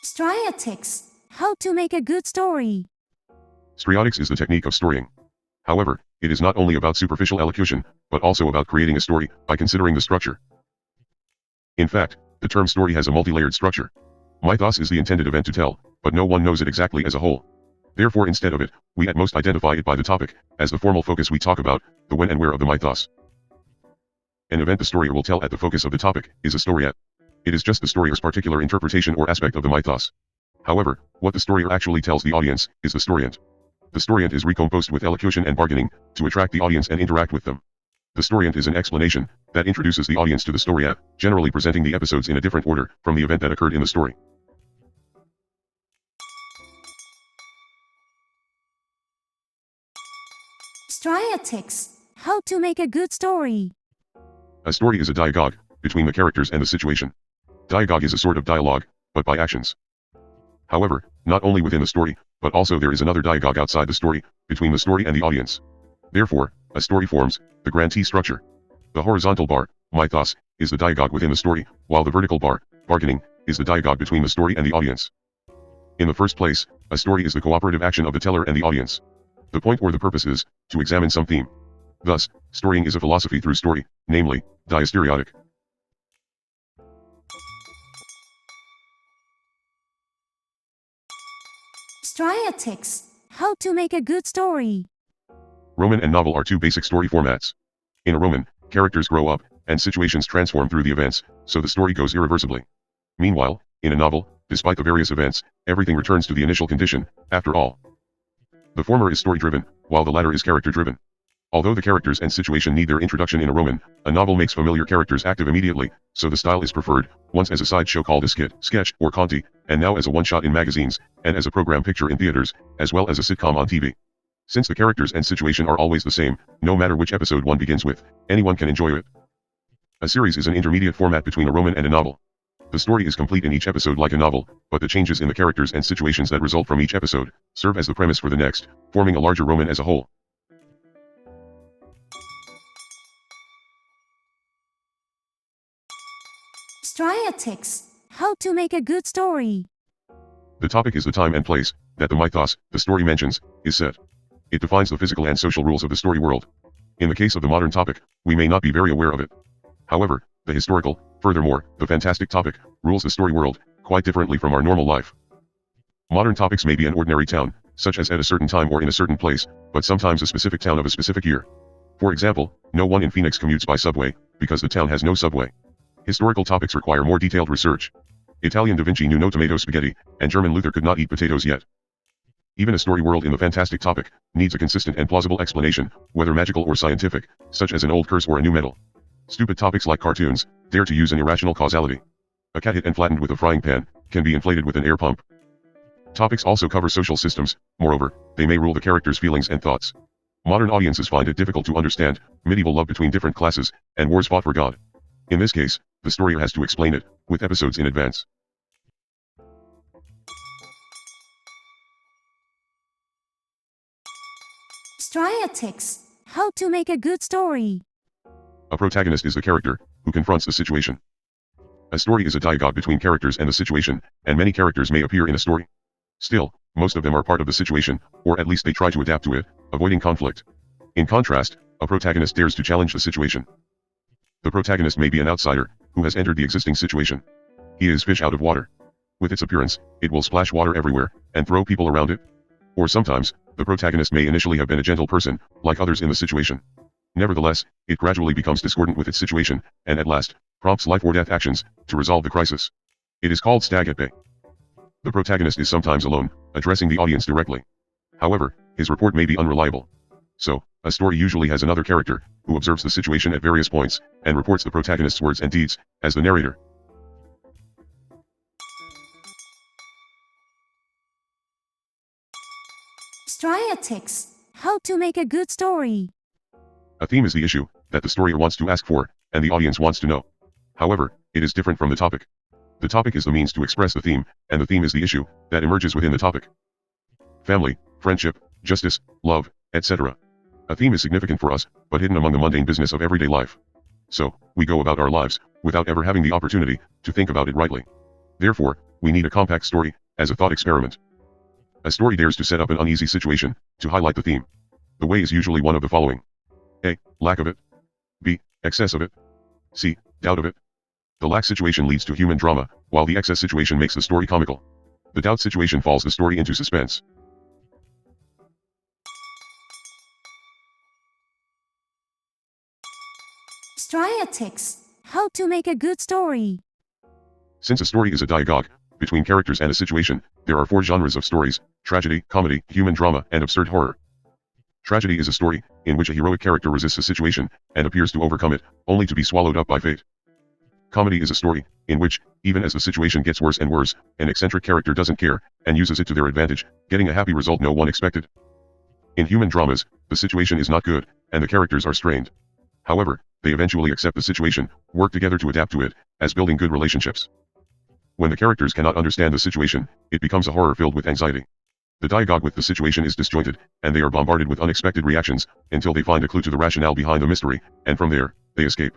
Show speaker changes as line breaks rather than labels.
STRIOTICS. How to make a good story.
STRIOTICS is the technique of storying. However, it is not only about superficial elocution, but also about creating a story by considering the structure. In fact, the term story has a multi-layered structure. Mythos is the intended event to tell, but no one knows it exactly as a whole. Therefore, instead of it, we at most identify it by the topic, as the formal focus we talk about, the when and where of the mythos. An event the story will tell at the focus of the topic is a storiette. It is just the storier's particular interpretation or aspect of the mythos. However, what the storier actually tells the audience is the storiant. The storiant is recomposed with elocution and bargaining to attract the audience and interact with them. The storiant is an explanation that introduces the audience to the storiette, generally presenting the episodes in a different order from the event that occurred in the story.
STRIOTICS. How to make a good story.
A story is a dialogue between the characters and the situation. Dialogue is a sort of dialogue, but by actions. However, not only within the story, but also there is another dialogue outside the story, between the story and the audience. Therefore, a story forms the grand T structure. The horizontal bar, mythos, is the dialogue within the story, while the vertical bar, bargaining, is the dialogue between the story and the audience. In the first place, a story is the cooperative action of the teller and the audience. The point or the purpose is to examine some theme. Thus, storying is a philosophy through story, namely, diastereotic.
STRIOTICS. How to make a good story.
Roman and novel are two basic story formats. In a roman, characters grow up, and situations transform through the events, so the story goes irreversibly. Meanwhile, in a novel, despite the various events, everything returns to the initial condition, after all. The former is story-driven, while the latter is character-driven. Although the characters and situation need their introduction in a roman, a novel makes familiar characters active immediately, so the style is preferred, once as a sideshow called a skit, sketch, or conti, and now as a one-shot in magazines, and as a program picture in theaters, as well as a sitcom on TV. Since the characters and situation are always the same, no matter which episode one begins with, anyone can enjoy it. A series is an intermediate format between a roman and a novel. The story is complete in each episode like a novel, but the changes in the characters and situations that result from each episode serve as the premise for the next, forming a larger roman as a whole.
STRIOTICS. How to make a good story.
The topic is the time and place that the mythos, the story mentions, is set. It defines the physical and social rules of the story world. In the case of the modern topic, we may not be very aware of it. However, the historical, furthermore, the fantastic topic, rules the story world, quite differently from our normal life. Modern topics may be an ordinary town, such as at a certain time or in a certain place, but sometimes a specific town of a specific year. For example, no one in Phoenix commutes by subway, because the town has no subway. Historical topics require more detailed research. Italian Da Vinci knew no tomato spaghetti, and German Luther could not eat potatoes yet. Even a story world in the fantastic topic needs a consistent and plausible explanation, whether magical or scientific, such as an old curse or a new metal. Stupid topics like cartoons dare to use an irrational causality. A cat hit and flattened with a frying pan can be inflated with an air pump. Topics also cover social systems, moreover, they may rule the characters' feelings and thoughts. Modern audiences find it difficult to understand medieval love between different classes, and wars fought for God. In this case, the story has to explain it, with episodes in advance.
STRIOTICS. How to make a good story.
A protagonist is the character who confronts the situation. A story is a dialogue between characters and the situation, and many characters may appear in a story. Still, most of them are part of the situation, or at least they try to adapt to it, avoiding conflict. In contrast, a protagonist dares to challenge the situation. The protagonist may be an outsider who has entered the existing situation. He is fish out of water. With its appearance, it will splash water everywhere and throw people around it. Or sometimes, the protagonist may initially have been a gentle person, like others in the situation. Nevertheless, it gradually becomes discordant with its situation, and at last, prompts life or death actions to resolve the crisis. It is called stag at bay. The protagonist is sometimes alone, addressing the audience directly. However, his report may be unreliable. So, a story usually has another character who observes the situation at various points and reports the protagonist's words and deeds as the narrator.
STRIOTICS. How to make a good story.
A theme is the issue that the story wants to ask for, and the audience wants to know. However, it is different from the topic. The topic is the means to express the theme, and the theme is the issue that emerges within the topic. Family, friendship, justice, love, etc. A theme is significant for us, but hidden among the mundane business of everyday life. So, we go about our lives, without ever having the opportunity to think about it rightly. Therefore, we need a compact story, as a thought experiment. A story dares to set up an uneasy situation, to highlight the theme. The way is usually one of the following. A. Lack of it. B. Excess of it. C. Doubt of it. The lack situation leads to human drama, while the excess situation makes the story comical. The doubt situation falls the story into suspense.
STRIOTICS. How to make a good story.
Since a story is a dialogue between characters and a situation, there are 4 genres of stories: tragedy, comedy, human drama, and absurd horror. Tragedy is a story in which a heroic character resists a situation and appears to overcome it, only to be swallowed up by fate. Comedy is a story in which, even as the situation gets worse and worse, an eccentric character doesn't care and uses it to their advantage, getting a happy result no one expected. In human dramas, the situation is not good, and the characters are strained. However, they eventually accept the situation, work together to adapt to it, as building good relationships. When the characters cannot understand the situation, it becomes a horror filled with anxiety. The dialogue with the situation is disjointed, and they are bombarded with unexpected reactions, until they find a clue to the rationale behind the mystery, and from there, they escape.